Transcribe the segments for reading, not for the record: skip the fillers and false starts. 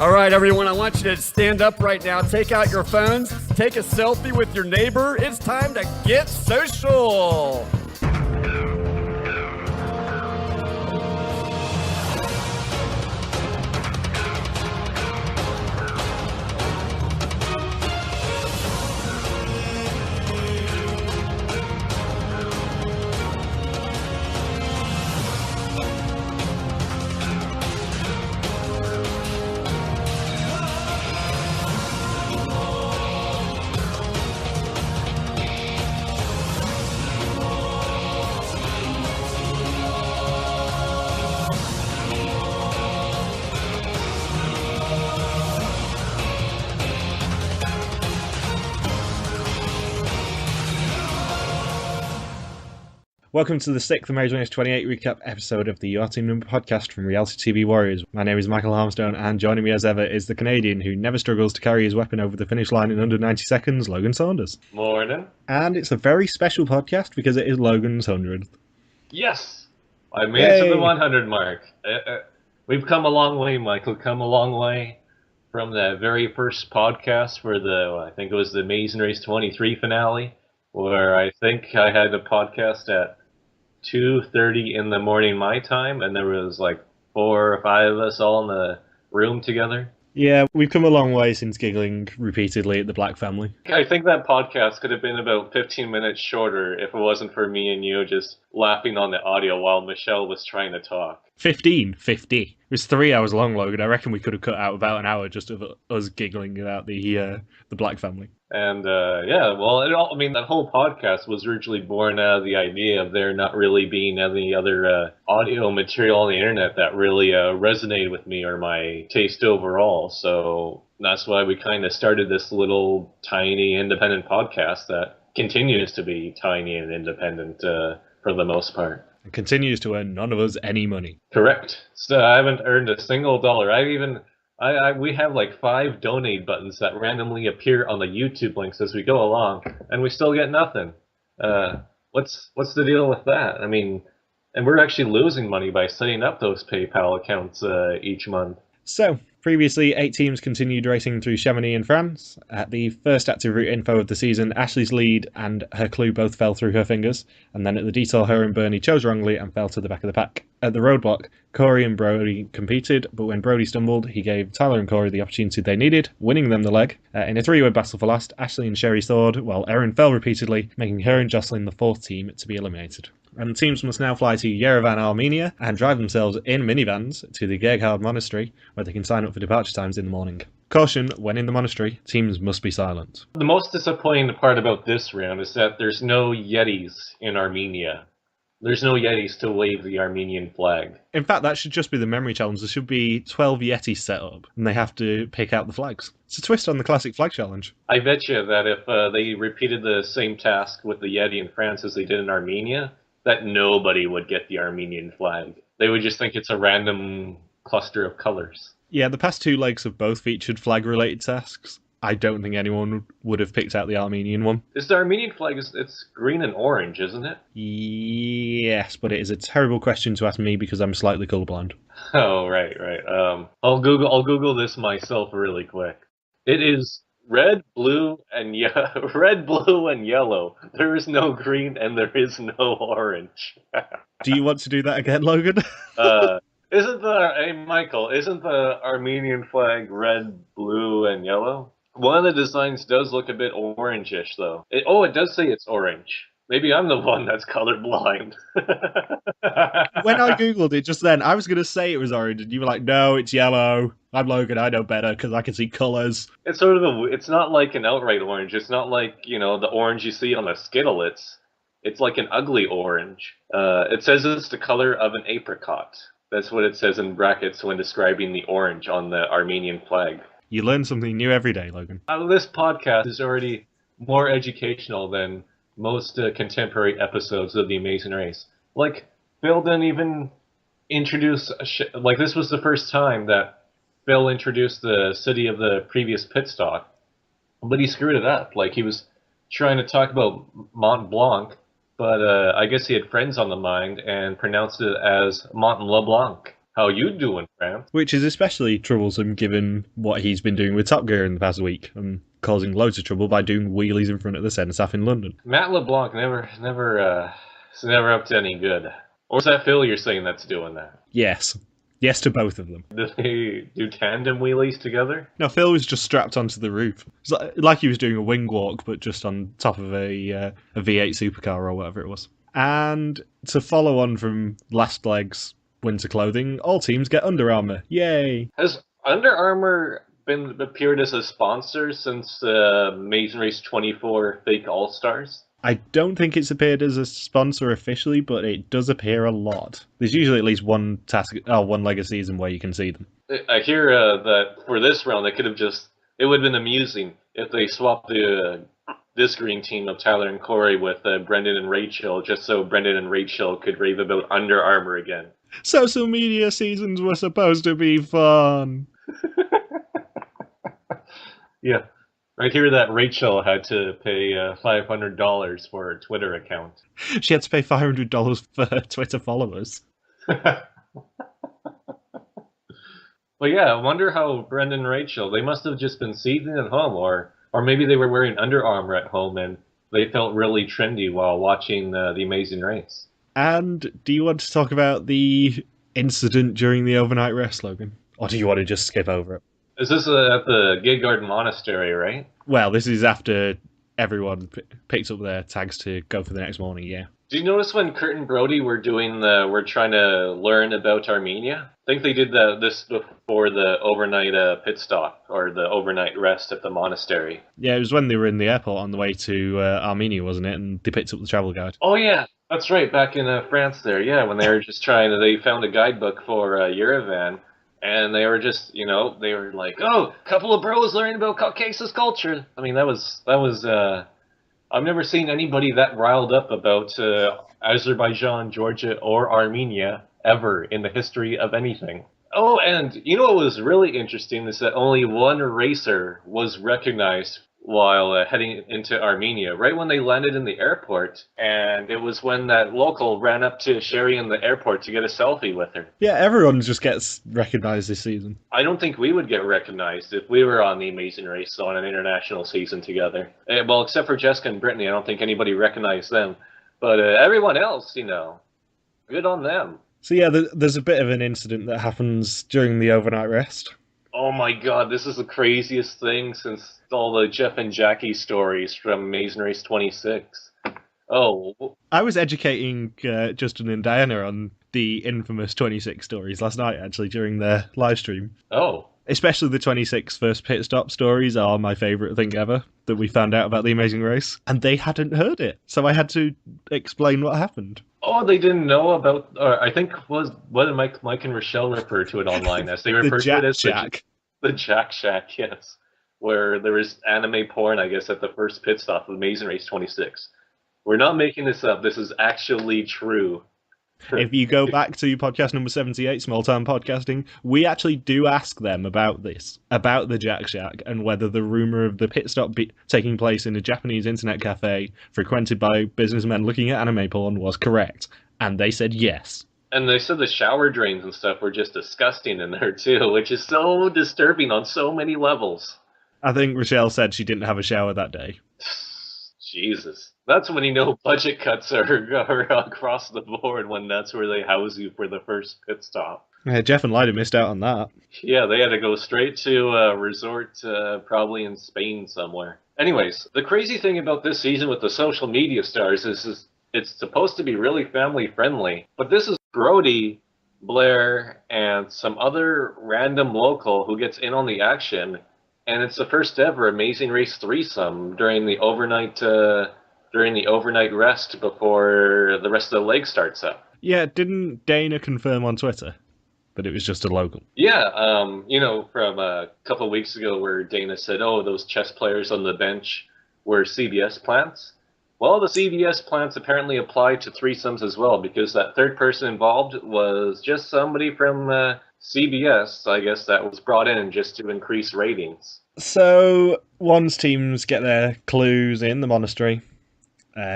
All right, everyone, I want you to stand up right now. Take out your phones. Take a selfie with your neighbor. It's time to get social. Welcome to the 6th Amazing Race 28 recap episode of the Your Team Number podcast from Reality TV Warriors. My name is Michael Harmstone, and joining me as ever is the Canadian who never struggles to carry his weapon over the finish line in under 90 seconds, Logan Saunders. Morning. And it's a very special podcast because it is Logan's 100th. Yes! I made it to the 100 mark. We've come a long way, Michael. Come a long way from that very first podcast for I think it was the Amazing Race 23 finale, where I think I had a podcast at 2:30 in the morning my time, and there was like 4 or 5 of us all in the room together. Yeah, we've come a long way since giggling repeatedly at the Black family. I think that podcast could have been about 15 minutes shorter if it wasn't for me and you just laughing on the audio while Michelle was trying to talk. 50. It was 3 hours long, Logan. I reckon we could have cut out about an hour just of us giggling about the Black family. And that whole podcast was originally born out of the idea of there not really being any other audio material on the internet that really resonated with me or my taste overall. So that's why we kind of started this little tiny independent podcast that continues to be tiny and independent for the most part. It continues to earn none of us any money. Correct. So I haven't earned a single dollar. We have like 5 donate buttons that randomly appear on the YouTube links as we go along, and we still get nothing. What's the deal with that? I mean, and we're actually losing money by setting up those PayPal accounts each month. So, previously, 8 teams continued racing through Chamonix in France. At the first active route info of the season, Ashley's lead and her clue both fell through her fingers, and then at the detail, her and Bernie chose wrongly and fell to the back of the pack. At the roadblock, Corey and Brody competed, but when Brody stumbled, he gave Tyler and Corey the opportunity they needed, winning them the leg. In a 3-way battle for last, Ashley and Sherry soared, while Erin fell repeatedly, making her and Jocelyn the 4th team to be eliminated. And the teams must now fly to Yerevan, Armenia, and drive themselves in minivans to the Gerghard Monastery, where they can sign up for departure times in the morning. Caution, when in the monastery, teams must be silent. The most disappointing part about this round is that there's no Yetis in Armenia. There's no Yetis to wave the Armenian flag. In fact, that should just be the memory challenge. There should be 12 Yetis set up, and they have to pick out the flags. It's a twist on the classic flag challenge. I bet you that if they repeated the same task with the Yeti in France as they did in Armenia, that nobody would get the Armenian flag. They would just think it's a random cluster of colors. Yeah, the past 2 legs have both featured flag-related tasks. I don't think anyone would have picked out the Armenian one. Is the Armenian flag, it's green and orange, isn't it? Yes, but it is a terrible question to ask me because I'm slightly colourblind. Oh, right. I'll Google this myself really quick. It is red, blue, and red, blue, and yellow. There is no green and there is no orange. Do you want to do that again, Logan? Isn't the Armenian flag red, blue, and yellow? One of the designs does look a bit orangish, though. It does say it's orange. Maybe I'm the one that's colorblind. When I googled it just then, I was going to say it was orange, and you were like, no, it's yellow. I'm Logan, I know better, because I can see colours. It's sort of it's not like an outright orange. It's not like, the orange you see on a Skittle. It's like an ugly orange. It says it's the color of an apricot. That's what it says in brackets when describing the orange on the Armenian flag. You learn something new every day, Logan. This podcast is already more educational than most contemporary episodes of The Amazing Race. Like, Phil didn't even introduce... this was the first time that Phil introduced the city of the previous pit stop, but he screwed it up. Like, he was trying to talk about Mont Blanc, but I guess he had friends on the mind and pronounced it as Mont LeBlanc. How you doing, Fran? Which is especially troublesome given what he's been doing with Top Gear in the past week and causing loads of trouble by doing wheelies in front of the Cenotaph in London. Matt LeBlanc never up to any good. Or is that Phil you're saying that's doing that? Yes. Yes to both of them. Did they do tandem wheelies together? No, Phil was just strapped onto the roof. It's like he was doing a wing walk, but just on top of a V8 supercar or whatever it was. And to follow on from last leg's winter clothing, all teams get Under Armour. Yay! Has Under Armour appeared as a sponsor since Amazing Race 24 Fake All-Stars? I don't think it's appeared as a sponsor officially, but it does appear a lot. There's usually at least one leg of season where you can see them. I hear that for this round, it would have been amusing if they swapped this green team of Tyler and Corey with Brendan and Rachel, just so Brendan and Rachel could rave about Under Armour again. Social media seasons were supposed to be fun. Yeah. I hear that Rachel had to pay $500 for her Twitter account. She had to pay $500 for her Twitter followers. But yeah, I wonder how Brendan and Rachel, they must have just been seething at home, or maybe they were wearing Under Armour at home and they felt really trendy while watching the Amazing Race. And do you want to talk about the incident during the overnight rest, Logan? Or do you want to just skip over it? Is this at the Gate Garden Monastery, right? Well, this is after everyone picks up their tags to go for the next morning, yeah. Did you notice when Kurt and Brody were trying to learn about Armenia? I think they did this before the overnight pit stop, or the overnight rest at the monastery. Yeah, it was when they were in the airport on the way to Armenia, wasn't it? And they picked up the travel guide. Oh yeah, that's right, back in France there, yeah, when they were just they found a guidebook for Yerevan. And they were just, they were like, oh, a couple of bros learning about Caucasus culture. I mean, that was. I've never seen anybody that riled up about Azerbaijan, Georgia, or Armenia ever in the history of anything. Oh, and what was really interesting is that only one racer was recognized while heading into Armenia, right when they landed in the airport, and it was when that local ran up to Sherry in the airport to get a selfie with her. Yeah, everyone just gets recognised this season. I don't think we would get recognised if we were on the Amazing Race on an international season together. Well, except for Jessica and Brittany, I don't think anybody recognized them. But everyone else, good on them. So yeah, there's a bit of an incident that happens during the overnight rest. Oh my god, this is the craziest thing since all the Jeff and Jackie stories from Amazing Race 26. Oh. I was educating Justin and Diana on the infamous 26 stories last night, actually, during their live stream. Oh. Especially the 26 first pit stop stories are my favourite thing ever that we found out about the Amazing Race. And they hadn't heard it, so I had to explain what happened. Oh, they didn't know about, I think what did Mike and Rochelle refer to it online as? They referred to it as the Jack Shack, yes. Where there was anime porn, I guess, at the first pit stop of Amazing Race 26. We're not making this up. This is actually true. If you go back to podcast number 78, Small Town Podcasting, we actually do ask them about this, about the Jack Shack, and whether the rumour of the pit stop taking place in a Japanese internet cafe frequented by businessmen looking at anime porn was correct. And they said yes. And they said the shower drains and stuff were just disgusting in there too, which is so disturbing on so many levels. I think Rochelle said she didn't have a shower that day. Jesus. That's when budget cuts are across the board, when that's where they house you for the first pit stop. Yeah, Jeff and Lyda missed out on that. Yeah, they had to go straight to a resort, probably in Spain somewhere. Anyways, the crazy thing about this season with the social media stars is it's supposed to be really family friendly, but this is Brody, Blair, and some other random local who gets in on the action, and it's the first ever Amazing Race threesome during the overnight rest before the rest of the leg starts up. Yeah, didn't Dana confirm on Twitter that it was just a local? Yeah, from a couple of weeks ago where Dana said, oh, those chess players on the bench were CBS plants. Well, the CBS plants apparently apply to threesomes as well, because that third person involved was just somebody from CBS, I guess, that was brought in just to increase ratings. So, once teams get their clues in the monastery,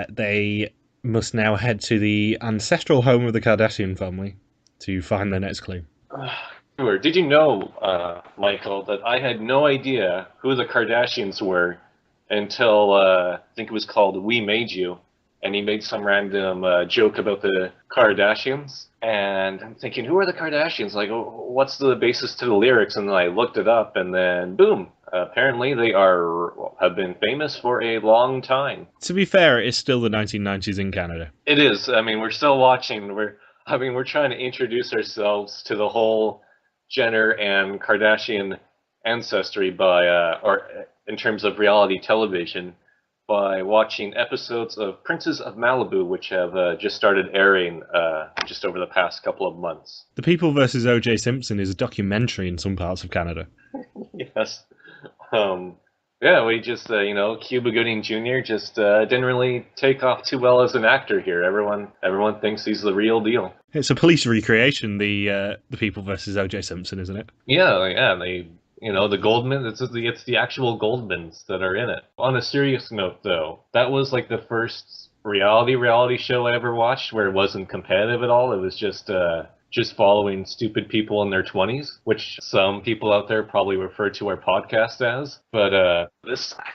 they must now head to the ancestral home of the Kardashian family to find their next clue. Did you know, Michael, that I had no idea who the Kardashians were until I think it was called We Made You, and he made some random joke about the Kardashians, and I'm thinking, who are the Kardashians? Like, what's the basis to the lyrics? And then I looked it up, and then boom, apparently they have been famous for a long time. To be fair, it's still the 1990s in Canada. It is. I mean, we're still watching. We're trying to introduce ourselves to the whole Jenner and Kardashian ancestry or in terms of reality television, by watching episodes of Princes of Malibu, which have just started airing just over the past couple of months. The People vs. O.J. Simpson is a documentary in some parts of Canada. Yes. Yeah, we just, Cuba Gooding Jr. just didn't really take off too well as an actor here. Everyone thinks he's the real deal. It's a police recreation, the People versus O.J. Simpson, isn't it? Yeah, the Goldman, it's the actual Goldmans that are in it. On a serious note, though, that was like the first reality show I ever watched where it wasn't competitive at all. It was just following stupid people in their 20s, which some people out there probably refer to our podcast as. But I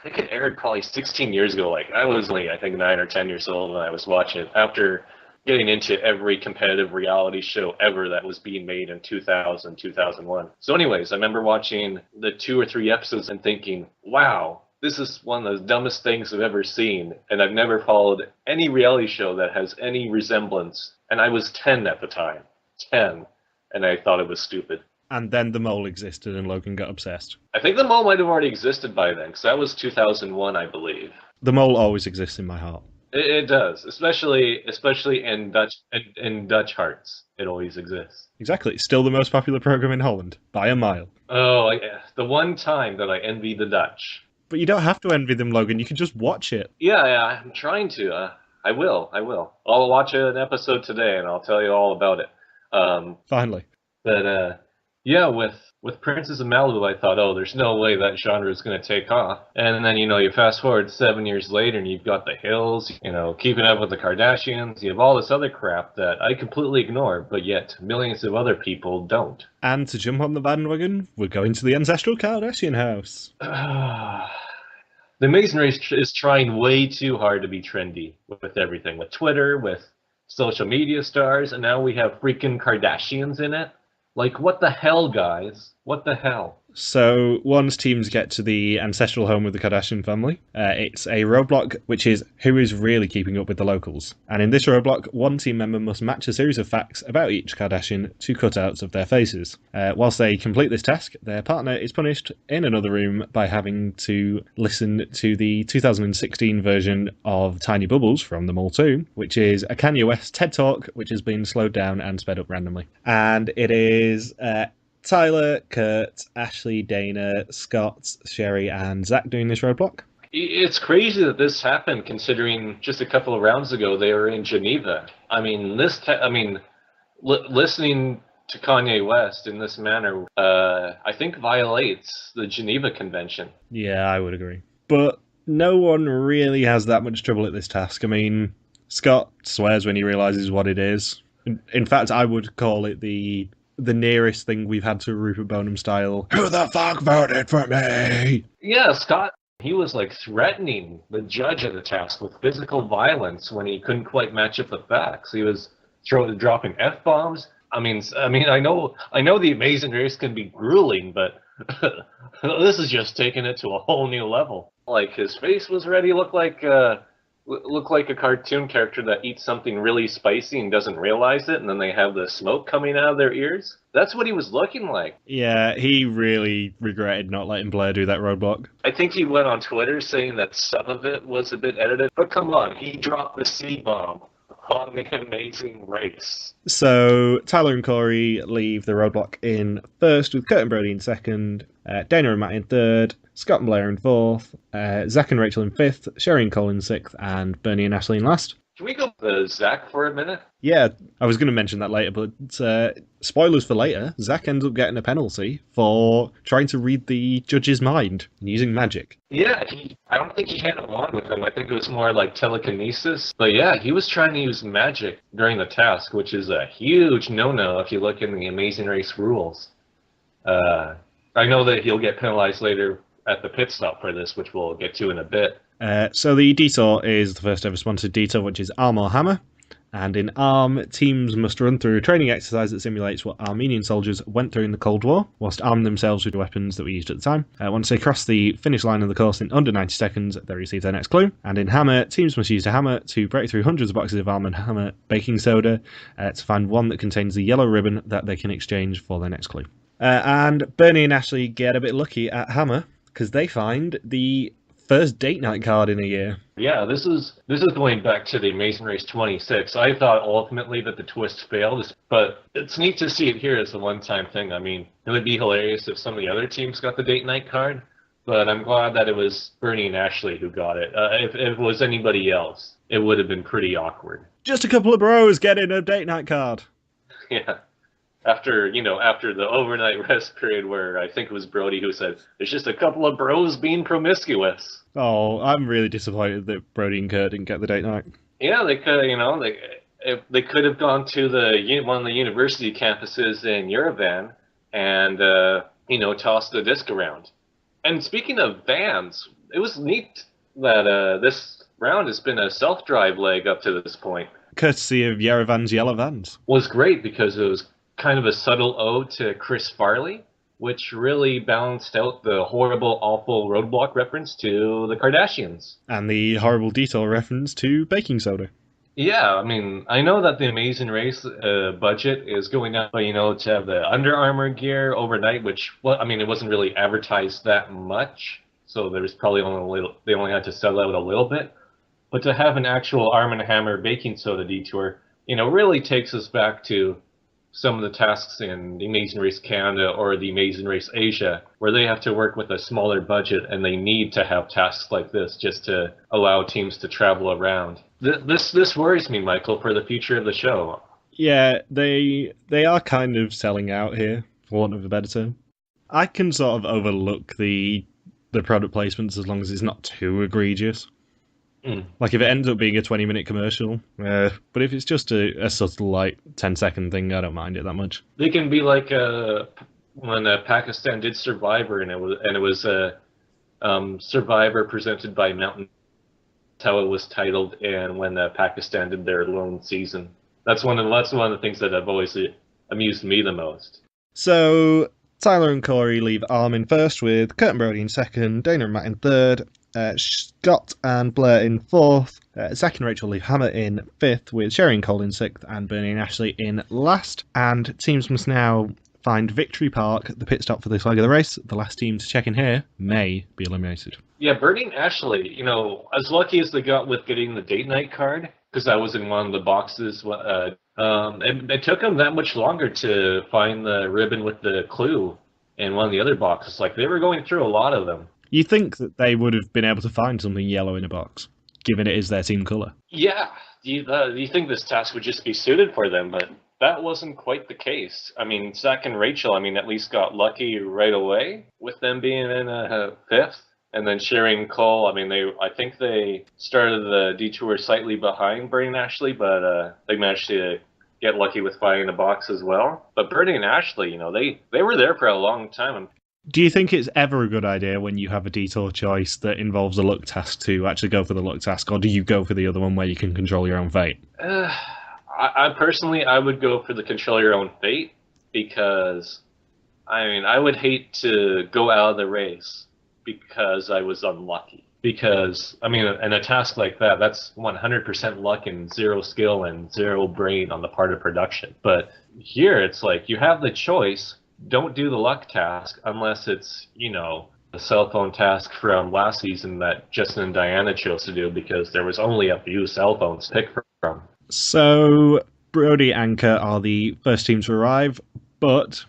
think it aired probably 16 years ago. Like, I was only, I think, 9 or 10 years old when I was watching it, after getting into every competitive reality show ever that was being made in 2000, 2001. So anyways, I remember watching the 2 or 3 episodes and thinking, wow, this is one of the dumbest things I've ever seen. And I've never followed any reality show that has any resemblance. And I was 10 at the time. 10, and I thought it was stupid. And then The Mole existed and Logan got obsessed. I think The Mole might have already existed by then, because that was 2001, I believe. The Mole always exists in my heart. It does, especially in Dutch hearts. It always exists. Exactly. It's still the most popular program in Holland, by a mile. Oh, the one time that I envy the Dutch. But you don't have to envy them, Logan. You can just watch it. Yeah, I'm trying to. I will. I'll watch an episode today, and I'll tell you all about it. Finally. But yeah, with Princes of Malibu, I thought, oh, there's no way that genre is going to take off. And then, you fast forward 7 years later, and you've got The Hills, Keeping Up with the Kardashians. You have all this other crap that I completely ignore, but yet millions of other people don't. And to jump on the bandwagon, we're going to the ancestral Kardashian house. The Amazing Race is trying way too hard to be trendy with everything, with Twitter, with social media stars, and now we have freaking Kardashians in it. Like, what the hell, guys? What the hell? So, once teams get to the ancestral home of the Kardashian family, it's a roadblock, which is who is really keeping up with the locals. And in this roadblock, one team member must match a series of facts about each Kardashian to cutouts of their faces. Whilst they complete this task, their partner is punished in another room by having to listen to the 2016 version of Tiny Bubbles from The Mole 2, which is a Kanye West TED Talk, which has been slowed down and sped up randomly. And it is Tyler, Kurt, Ashley, Dana, Scott, Sherry, and Zach doing this roadblock. It's crazy that this happened, considering just a couple of rounds ago they were in Geneva. I mean, listening to Kanye West in this manner, I think violates the Geneva Convention. Yeah, I would agree. But no one really has that much trouble at this task. I mean, Scott swears when he realises what it is. In fact, I would call it the nearest thing we've had to Rupert Boneham style, who the fuck voted for me? Yeah, Scott, he was like threatening the judge of the task with physical violence when he couldn't quite match up the facts. He was dropping F-bombs. I mean, I know the Amazing Race can be grueling, but this is just taking it to a whole new level. Like, his face was ready, looked like a cartoon character that eats something really spicy and doesn't realize it, and then they have the smoke coming out of their ears. That's what he was looking like. Yeah, he really regretted not letting Blair do that roadblock. I think he went on Twitter saying that some of it was a bit edited, but come on, he dropped the C-bomb on the Amazing Race. So Tyler and Corey leave the roadblock in first, with Kurt and Brody in second, Dana and Matt in third, Scott and Blair in fourth, Zach and Rachel in fifth, Sherry and Cole in sixth, and Bernie and Ashley in last. Can we go to Zach for a minute? Yeah, I was going to mention that later, but spoilers for later. Zach ends up getting a penalty for trying to read the judge's mind and using magic. Yeah, I don't think he had it on with him. I think it was more like telekinesis. But yeah, he was trying to use magic during the task, which is a huge no-no if you look in the Amazing Race rules. I know that he'll get penalized later at the pit stop for this, which we'll get to in a bit. So the detour is the first ever sponsored detour, which is Arm or Hammer. And in Arm, teams must run through a training exercise that simulates what Armenian soldiers went through in the Cold War, whilst arming themselves with weapons that were used at the time. Once they cross the finish line of the course in under 90 seconds, they receive their next clue. And in Hammer, teams must use a hammer to break through hundreds of boxes of Arm and Hammer baking soda to find one that contains the yellow ribbon that they can exchange for their next clue. And Bernie and Ashley get a bit lucky at Hammer, because they find the first date night card in a year. Yeah, this is going back to the Amazing Race 26. I thought ultimately that the twist failed, but it's neat to see it here as a one-time thing. I mean, it would be hilarious if some of the other teams got the date night card, but I'm glad that it was Bernie and Ashley who got it. If it was anybody else, it would have been pretty awkward. Just a couple of bros getting a date night card. Yeah. After the overnight rest period where I think it was Brody who said, "It's just a couple of bros being promiscuous." Oh, I'm really disappointed that Brody and Kurt didn't get the date night. Yeah, they could, they could have gone to one of the university campuses in Yerevan and, tossed the disc around. And speaking of vans, it was neat that this round has been a self-drive leg up to this point. Courtesy of Yerevan's yellow vans. Was great because it was kind of a subtle ode to Chris Farley, which really balanced out the horrible, awful roadblock reference to the Kardashians. And the horrible detour reference to baking soda. Yeah, I mean, I know that the Amazing Race budget is going up, to have the Under Armour gear overnight, which, it wasn't really advertised that much, so there's probably they only had to sell out a little bit. But to have an actual Arm & Hammer baking soda detour, really takes us back to some of the tasks in the Amazing Race Canada or the Amazing Race Asia, where they have to work with a smaller budget and they need to have tasks like this just to allow teams to travel around. This worries me, Michael, for the future of the show. Yeah, they are kind of selling out here, for want of a better term. I can sort of overlook the product placements as long as it's not too egregious. Like if it ends up being a 20-minute commercial, but if it's just a subtle 10-second thing, I don't mind it that much. They can be like when Pakistan did Survivor, and it was Survivor presented by Mountain. That's how it was titled, and when Pakistan did their lone season, that's one of the things that have always amused me the most. So Tyler and Corey leave Arm in first, with Kurt and Brody in second, Dana and Matt in third. Scott and Blair in fourth. Zach and Rachel leave Hammer in fifth, with Sherry and Cole in sixth, and Bernie and Ashley in last. And teams must now find Victory Park, the pit stop for this leg of the race. The last team to check in here may be eliminated. Yeah, Bernie and Ashley, as lucky as they got with getting the date night card, because I was in one of the boxes, it took them that much longer to find the ribbon with the clue in one of the other boxes. Like, they were going through a lot of them. You think that they would have been able to find something yellow in a box, given it is their team colour? Yeah, you think this task would just be suited for them, but that wasn't quite the case. I mean, Zach and Rachel, at least got lucky right away with them being in fifth. And then Sherry and Cole, I think they started the detour slightly behind Bernie and Ashley, but they managed to get lucky with finding a box as well. But Bernie and Ashley, they were there for a long time. Do you think it's ever a good idea when you have a detour choice that involves a luck task to actually go for the luck task, or do you go for the other one where you can control your own fate? I personally, I would go for the control your own fate, because, I would hate to go out of the race because I was unlucky. Because, in a task like that, that's 100% luck and zero skill and zero brain on the part of production. But here, it's like, you have the choice. Don't do the luck task unless it's, a cell phone task from last season that Justin and Diana chose to do, because there was only a few cell phones to pick from. So Brody and Kurt are the first team to arrive, but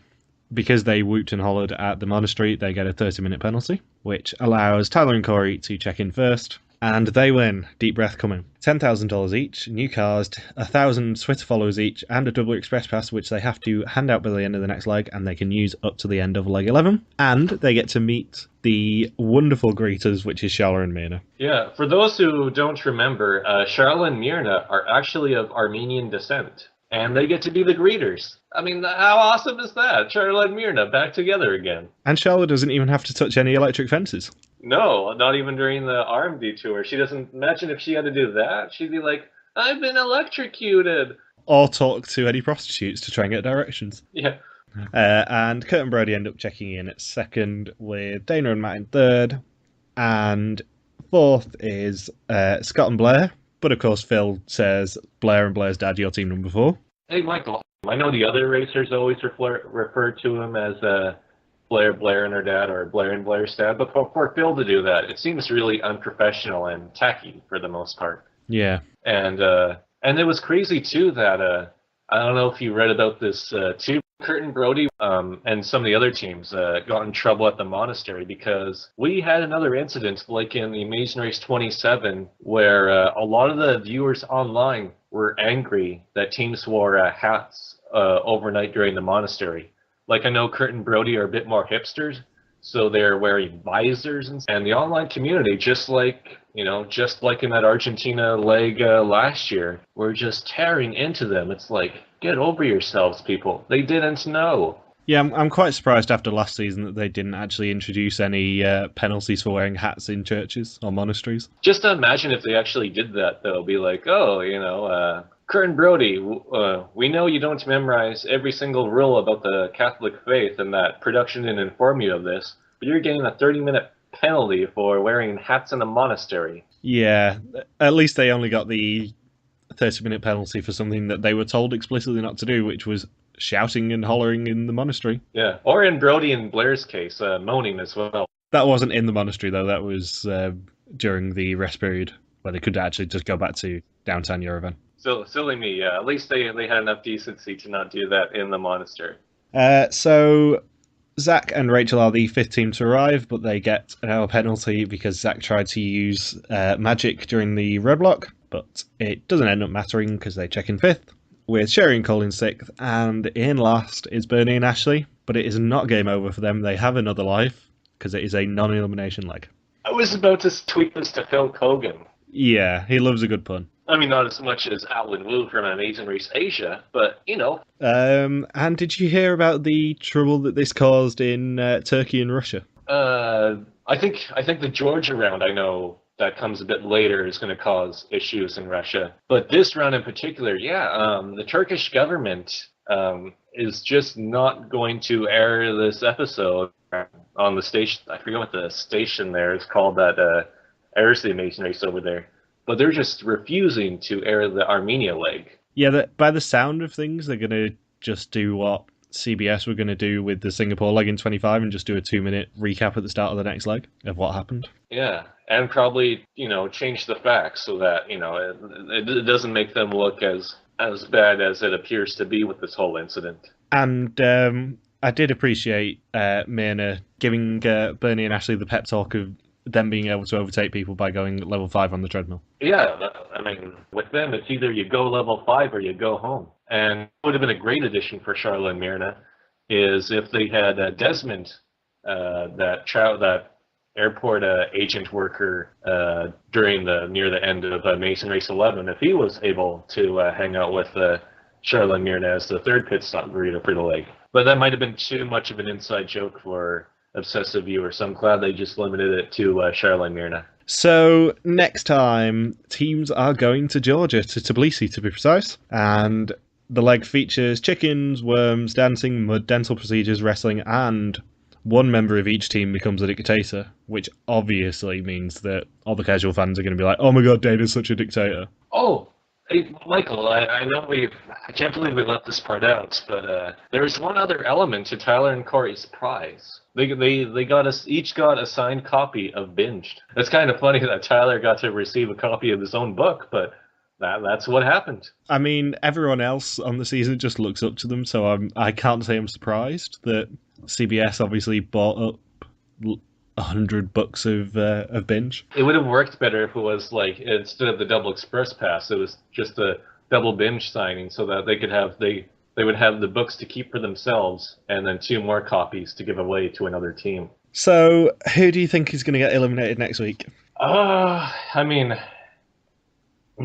because they whooped and hollered at the monastery, they get a 30-minute penalty, which allows Tyler and Corey to check in first. And they win. Deep breath coming. $10,000 each, new cars, 1,000 Twitter followers each, and a double express pass, which they have to hand out by the end of the next leg, and they can use up to the end of leg 11. And they get to meet the wonderful greeters, which is Shala and Mirna. Yeah, for those who don't remember, Shala and Mirna are actually of Armenian descent. And they get to be the greeters. I mean, how awesome is that? Shala and Mirna back together again. And Shala doesn't even have to touch any electric fences. No, not even during the arm detour. She doesn't. Imagine if she had to do that. She'd be like, I've been electrocuted. Or talk to any prostitutes to try and get directions. Yeah. And Kurt and Brody end up checking in at second, with Dana and Matt in third. And fourth is Scott and Blair. But of course, Phil says, Blair and Blair's dad, your team number 4. Hey, Michael. I know the other racers always refer to him as Blair and her dad, or Blair and Blair's dad. But for Phil to do that, it seems really unprofessional and tacky for the most part. Yeah. And it was crazy, too, that I don't know if you read about this, too. Kurt and Brody and some of the other teams got in trouble at the monastery because we had another incident like in the Amazing Race 27 where a lot of the viewers online were angry that teams wore hats overnight during the monastery. Like I know Kurt and Brody are a bit more hipsters, so they're wearing visors and the online community, just like in that Argentina leg last year, were just tearing into them. It's like, get over yourselves, people. They didn't know. Yeah, I'm quite surprised after last season that they didn't actually introduce any penalties for wearing hats in churches or monasteries. Just imagine if they actually did that, though. Be like, Kurt and Brody, we know you don't memorize every single rule about the Catholic faith and that production didn't inform you of this, but you're getting a 30-minute penalty for wearing hats in a monastery. Yeah, at least they only got the 30-minute penalty for something that they were told explicitly not to do, which was shouting and hollering in the monastery. Yeah, or in Brody and Blair's case, moaning as well. That wasn't in the monastery, though. That was during the rest period, where they could actually just go back to downtown Yerevan. So silly me, yeah. At least they had enough decency to not do that in the monastery. So Zach and Rachel are the 5th team to arrive, but they get an hour penalty because Zach tried to use magic during the roadblock, but it doesn't end up mattering because they check in 5th, with Sherry and Cole in 6th, and in last is Bernie and Ashley, but it is not game over for them. They have another life because it is a non-elimination leg. I was about to tweet this to Phil Kogan. Yeah, he loves a good pun. I mean, not as much as Alan Wu from Amazing Race Asia, but, And did you hear about the trouble that this caused in Turkey and Russia? I think the Georgia round, I know, that comes a bit later, is going to cause issues in Russia. But this round in particular, the Turkish government is just not going to air this episode on the station. I forget what the station there is called that airs the Amazing Race over there. But they're just refusing to air the Armenia leg. Yeah, by the sound of things, they're going to just do what CBS were going to do with the Singapore leg in 25 and just do a 2-minute recap at the start of the next leg of what happened. Yeah, and probably, change the facts so that, it doesn't make them look as bad as it appears to be with this whole incident. And I did appreciate Mirna giving Bernie and Ashley the pep talk of them being able to overtake people by going level 5 on the treadmill. Yeah, I mean, with them, it's either you go level 5 or you go home. And it would have been a great addition for Shala and Mirna is if they had Desmond, that airport agent worker, near the end of Amazing Race 11, if he was able to hang out with Shala and Mirna as the 3rd pit stop greeter for the leg. But that might have been too much of an inside joke for obsessive viewers, so I'm glad they just limited it to Shala and Mirna. So next time, teams are going to Georgia, to Tbilisi to be precise, and the leg features chickens, worms, dancing, mud, dental procedures, wrestling, and one member of each team becomes a dictator, which obviously means that all the casual fans are going to be like, oh my god, Dana's such a dictator. Oh, hey, Michael, I know I can't believe we left this part out, but there's one other element to Tyler and Corey's prize. They each got a signed copy of Binged. It's kind of funny that Tyler got to receive a copy of his own book, but that's what happened. I mean, everyone else on the season just looks up to them, so I can't say I'm surprised that CBS obviously bought up 100 bucks of binge. It would have worked better if it was like, instead of the double express pass, it was just a double binge signing, so that they would have the books to keep for themselves and then 2 more copies to give away to another team. So, who do you think is going to get eliminated next week? I mean,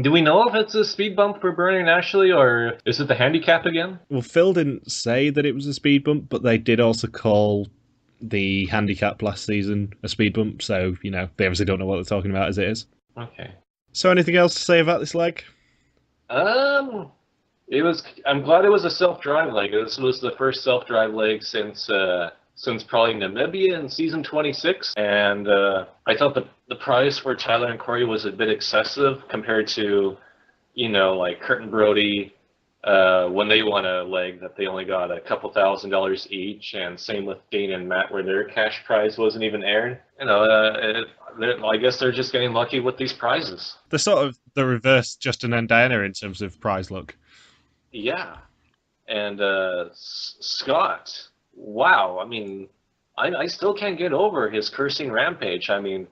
do we know if it's a speed bump for Bernie and Ashley, or is it the handicap again? Well, Phil didn't say that it was a speed bump, but they did also call the handicap last season a speed bump, so, they obviously don't know what they're talking about as it is. Okay. So, anything else to say about this leg? I'm glad it was a self-drive leg. This was the first self-drive leg since probably Namibia in season 26, and I thought the price for Tyler and Corey was a bit excessive compared to, like Kurt and Brody when they won a leg that they only got a couple $1,000s each, and same with Dane and Matt where their cash prize wasn't even aired. I guess they're just getting lucky with these prizes. They're sort of the reverse Justin and Diana in terms of prize luck. Yeah, and Scott, wow, I mean, I still can't get over his cursing rampage. I mean,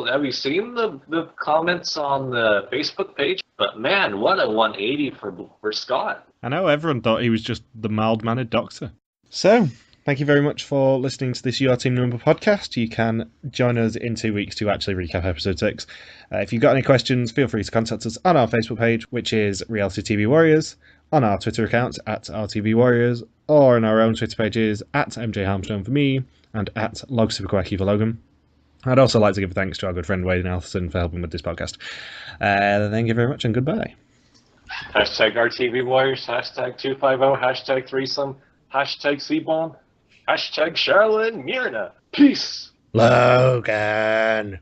have you seen the comments on the Facebook page? But man, what a 180 for Scott. I know, everyone thought he was just the mild-mannered doctor. So, thank you very much for listening to this Your Team Number podcast. You can join us in 2 weeks to actually recap episode 6. If you've got any questions, feel free to contact us on our Facebook page, which is Reality TV Warriors, on our Twitter account at RTV Warriors, or on our own Twitter pages at MJ Harmstone for me and at LogSuperQuacky for Logan. I'd also like to give thanks to our good friend Wade Nelson for helping with this podcast. Thank you very much and goodbye. Hashtag RTV Warriors, hashtag 250, hashtag threesome, hashtag Seaborn, hashtag Charlotte and Myrna. Peace. Logan.